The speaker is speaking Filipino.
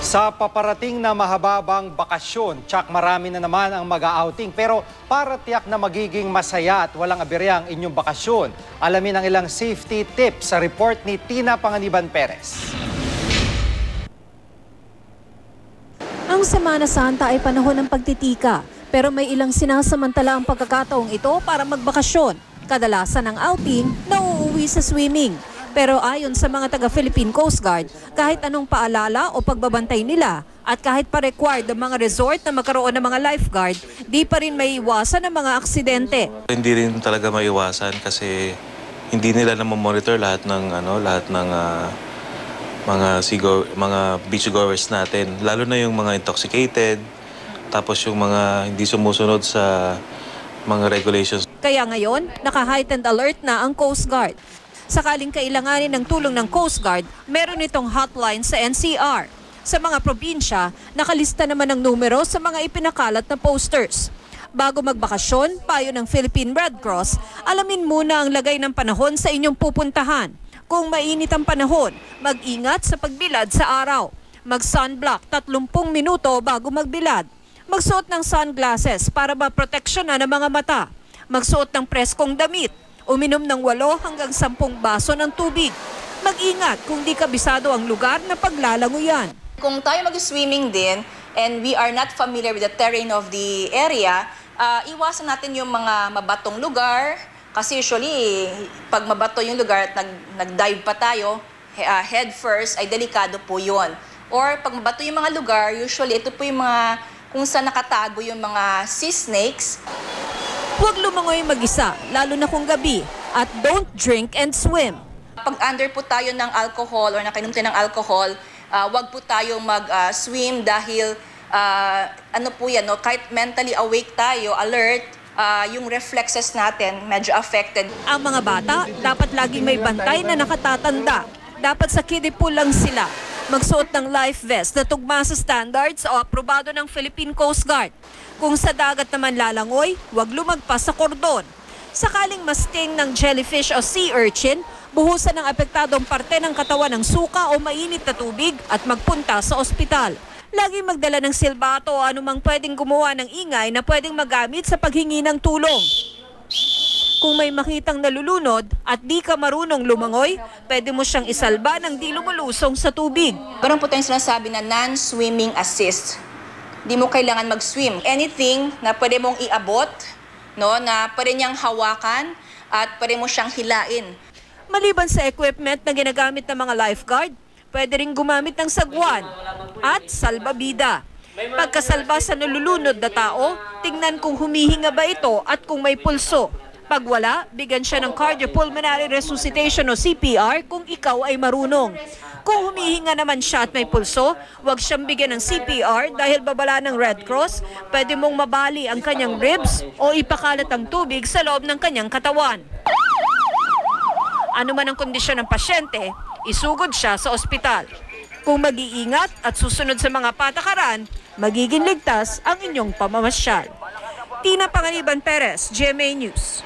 Sa paparating na mahababang bakasyon, tsak marami na naman ang mag-outing. Pero para tiyak na magiging masaya at walang aberya ang inyong bakasyon, alamin ang ilang safety tips sa report ni Tina Panganiban Perez. Ang Semana Santa ay panahon ng pagtitika, pero may ilang sinasamantala ang pagkakataong ito para magbakasyon. Kadalasan ang outing na uuwi sa swimming. Pero ayon sa mga taga-Philippine Coast Guard, kahit anong paalala o pagbabantay nila at kahit pa-required ang mga resort na magkaroon ng mga lifeguard, di pa rin may iwasan ang mga aksidente. Hindi rin talaga maiwasan kasi hindi nila na monitor lahat ng mga beachgoers natin, lalo na yung mga intoxicated, tapos yung mga hindi sumusunod sa mga regulations. Kaya ngayon, naka-heightened alert na ang Coast Guard. Sakaling kailanganin ng tulong ng Coast Guard, meron itong hotline sa NCR. Sa mga probinsya, nakalista naman ang numero sa mga ipinakalat na posters. Bago magbakasyon, payo ng Philippine Red Cross, alamin muna ang lagay ng panahon sa inyong pupuntahan. Kung mainit ang panahon, mag-ingat sa pagbilad sa araw. Mag-sunblock 30 minuto bago magbilad. Magsuot ng sunglasses para maproteksyonan ang mga mata. Magsuot ng preskong damit. Uminom ng 8 hanggang 10 baso ng tubig. Mag-ingat kung di kabisado ang lugar na paglalangoyan. Kung tayo mag-swimming din and we are not familiar with the terrain of the area, iwasan natin yung mga mabatong lugar. Kasi usually, pag mabato yung lugar at nag-dive pa tayo, head first, ay delikado po yun. Or pag mabato yung mga lugar, usually ito po yung mga kung saan nakatago yung mga sea snakes. Huwag lumangoy mag-isa, lalo na kung gabi, at don't drink and swim. Pag under po tayo ng alcohol or nakainom tayo ng alcohol, huwag po tayong mag-swim dahil ano po yan, no? Kahit mentally awake tayo, alert, yung reflexes natin medyo affected. Ang mga bata, dapat laging may bantay na nakatatanda. Dapat sa kiddie pool lang sila. Magsuot ng life vest na tugma sa standards o aprobado ng Philippine Coast Guard. Kung sa dagat naman lalangoy, huwag lumagpas sa kordon. Sakaling masting ng jellyfish o sea urchin, buhusan ng apektadong parte ng katawan ng suka o mainit na tubig at magpunta sa ospital. Lagi magdala ng silbato o anumang pwedeng gumawa ng ingay na pwedeng magamit sa paghingi ng tulong. Kung may makitang nalulunod at di ka marunong lumangoy, pwede mo siyang isalba ng di lumulusong sa tubig. Meron po tayong sinasabi na non-swimming assist. Di mo kailangan mag-swim. Anything na pwede mong iabot, no, na pwede niyang hawakan at pwede mo siyang hilain. Maliban sa equipment na ginagamit ng mga lifeguard, pwede rin gumamit ng sagwan at salbabida. Pagkasalba sa nalulunod na tao, tingnan kung humihinga ba ito at kung may pulso. Pag wala, bigyan siya ng cardiopulmonary resuscitation o CPR kung ikaw ay marunong. Kung humihinga naman siya at may pulso, huwag siyang bigyan ng CPR dahil babala ng Red Cross, pwede mong mabali ang kanyang ribs o ipakalat ang tubig sa loob ng kanyang katawan. Ano man ang kondisyon ng pasyente, isugod siya sa ospital. Kung mag-iingat at susunod sa mga patakaran, magiging ligtas ang inyong pamamasyal. Tina Panganiban Perez, GMA News.